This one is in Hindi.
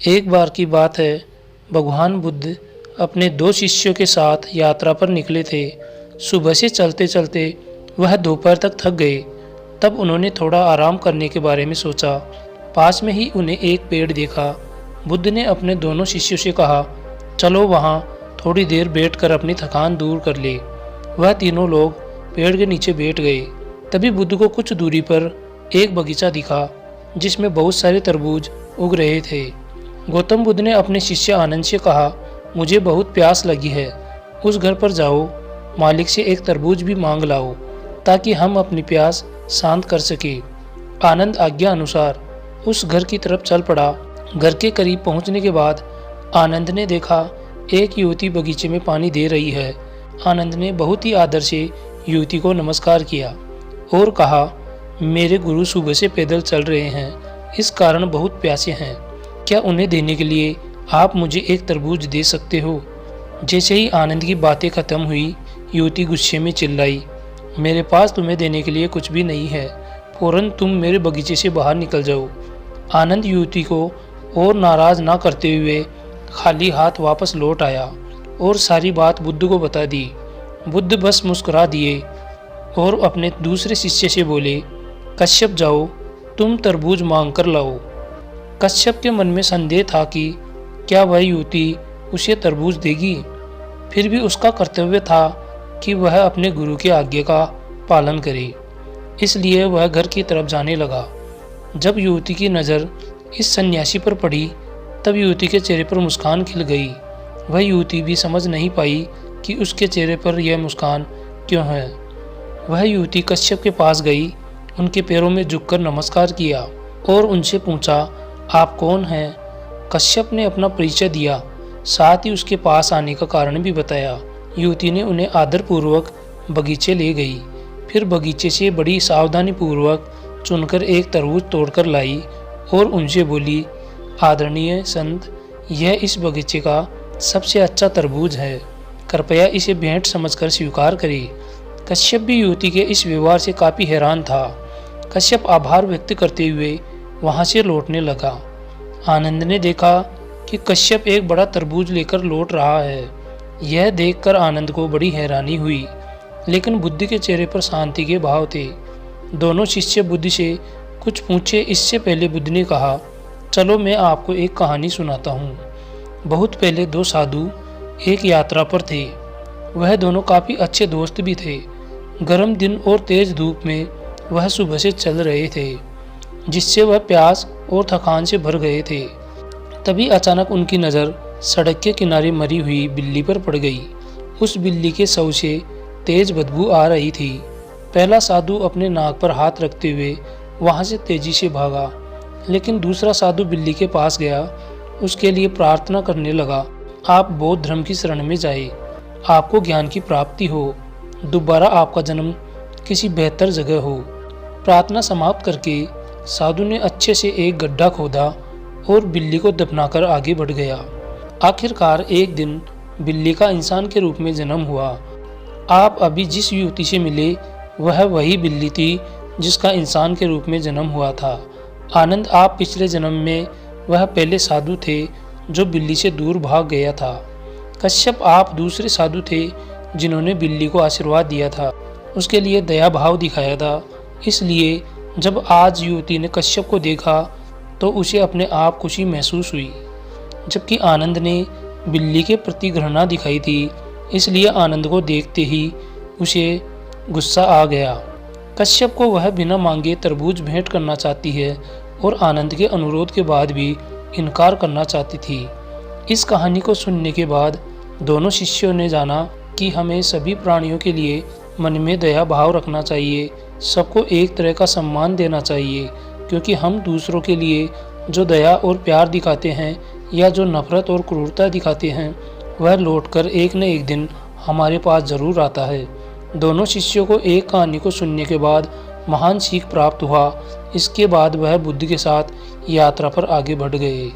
एक बार की बात है, भगवान बुद्ध अपने दो शिष्यों के साथ यात्रा पर निकले थे। सुबह से चलते चलते वह दोपहर तक थक गए। तब उन्होंने थोड़ा आराम करने के बारे में सोचा। पास में ही उन्हें एक पेड़ देखा। बुद्ध ने अपने दोनों शिष्यों से कहा, चलो वहाँ थोड़ी देर बैठकर अपनी थकान दूर कर ले। वह तीनों लोग पेड़ के नीचे बैठ गए। तभी बुद्ध को कुछ दूरी पर एक बगीचा दिखा जिसमें बहुत सारे तरबूज उग रहे थे। गौतम बुद्ध ने अपने शिष्य आनंद से कहा, मुझे बहुत प्यास लगी है, उस घर पर जाओ, मालिक से एक तरबूज भी मांग लाओ ताकि हम अपनी प्यास शांत कर सके। आनंद आज्ञा अनुसार उस घर की तरफ चल पड़ा। घर के करीब पहुंचने के बाद आनंद ने देखा एक युवती बगीचे में पानी दे रही है। आनंद ने बहुत ही आदर से युवती को नमस्कार किया और कहा, मेरे गुरु सुबह से पैदल चल रहे हैं, इस कारण बहुत प्यासे हैं। क्या उन्हें देने के लिए आप मुझे एक तरबूज दे सकते हो? जैसे ही आनंद की बातें खत्म हुई, युवती गुस्से में चिल्लाई, मेरे पास तुम्हें देने के लिए कुछ भी नहीं है, फौरन तुम मेरे बगीचे से बाहर निकल जाओ। आनंद युवती को और नाराज ना करते हुए खाली हाथ वापस लौट आया और सारी बात बुद्ध को बता दी। बुद्ध बस मुस्कुरा दिए और अपने दूसरे शिष्य से बोले, कश्यप जाओ, तुम तरबूज मांग कर लाओ। कश्यप के मन में संदेह था कि क्या वह युवती उसे तरबूज देगी। फिर भी उसका कर्तव्य था कि वह अपने गुरु की आज्ञा का पालन करे, इसलिए वह घर की तरफ जाने लगा। जब युवती की नज़र इस सन्यासी पर पड़ी तब युवती के चेहरे पर मुस्कान खिल गई। वह युवती भी समझ नहीं पाई कि उसके चेहरे पर यह मुस्कान क्यों है। वह युवती कश्यप के पास गई, उनके पैरों में झुककर नमस्कार किया और उनसे पूछा, आप कौन हैं? कश्यप ने अपना परिचय दिया, साथ ही उसके पास आने का कारण भी बताया। युवती ने उन्हें आदरपूर्वक बगीचे ले गई। फिर बगीचे से बड़ी सावधानी पूर्वक चुनकर एक तरबूज तोड़कर लाई और उनसे बोली, आदरणीय संत, यह इस बगीचे का सबसे अच्छा तरबूज है, कृपया इसे भेंट समझकर स्वीकार करें। कश्यप भी युवती के इस व्यवहार से काफ़ी हैरान था। कश्यप आभार व्यक्त करते हुए वहाँ से लौटने लगा। आनंद ने देखा कि कश्यप एक बड़ा तरबूज लेकर लौट रहा है। यह देखकर आनंद को बड़ी हैरानी हुई, लेकिन बुद्ध के चेहरे पर शांति के भाव थे। दोनों शिष्य बुद्ध से कुछ पूछे इससे पहले बुद्ध ने कहा, चलो मैं आपको एक कहानी सुनाता हूँ। बहुत पहले दो साधु एक यात्रा पर थे। वह दोनों काफ़ी अच्छे दोस्त भी थे। गर्म दिन और तेज धूप में वह सुबह से चल रहे थे, जिससे वह प्यास और थकान से भर गए थे। तभी अचानक उनकी नज़र सड़क के किनारे मरी हुई बिल्ली पर पड़ गई। उस बिल्ली के शव से तेज बदबू आ रही थी। पहला साधु अपने नाक पर हाथ रखते हुए वहाँ से तेजी से भागा, लेकिन दूसरा साधु बिल्ली के पास गया, उसके लिए प्रार्थना करने लगा, आप बौद्ध धर्म की शरण में जाए, आपको ज्ञान की प्राप्ति हो, दोबारा आपका जन्म किसी बेहतर जगह हो। प्रार्थना समाप्त करके साधु ने अच्छे से एक गड्ढा खोदा और बिल्ली को दफनाकर आगे बढ़ गया। आखिरकार एक दिन बिल्ली का इंसान के रूप में जन्म हुआ। आप अभी जिस युवती से मिले वह वही बिल्ली थी जिसका इंसान के रूप में जन्म हुआ था। आनंद, आप पिछले जन्म में वह पहले साधु थे जो बिल्ली से दूर भाग गया था। कश्यप, आप दूसरे साधु थे जिन्होंने बिल्ली को आशीर्वाद दिया था, उसके लिए दया भाव दिखाया था। इसलिए जब आज युवती ने कश्यप को देखा तो उसे अपने आप खुशी महसूस हुई, जबकि आनंद ने बिल्ली के प्रति घृणा दिखाई थी। इसलिए आनंद को देखते ही उसे गुस्सा आ गया। कश्यप को वह बिना मांगे तरबूज भेंट करना चाहती है और आनंद के अनुरोध के बाद भी इनकार करना चाहती थी। इस कहानी को सुनने के बाद दोनों शिष्यों ने जाना कि हमें सभी प्राणियों के लिए मन में दया भाव रखना चाहिए, सबको एक तरह का सम्मान देना चाहिए, क्योंकि हम दूसरों के लिए जो दया और प्यार दिखाते हैं या जो नफरत और क्रूरता दिखाते हैं वह लौटकर एक न एक दिन हमारे पास ज़रूर आता है। दोनों शिष्यों को एक कहानी को सुनने के बाद महान सीख प्राप्त हुआ। इसके बाद वह बुद्ध के साथ यात्रा पर आगे बढ़ गए।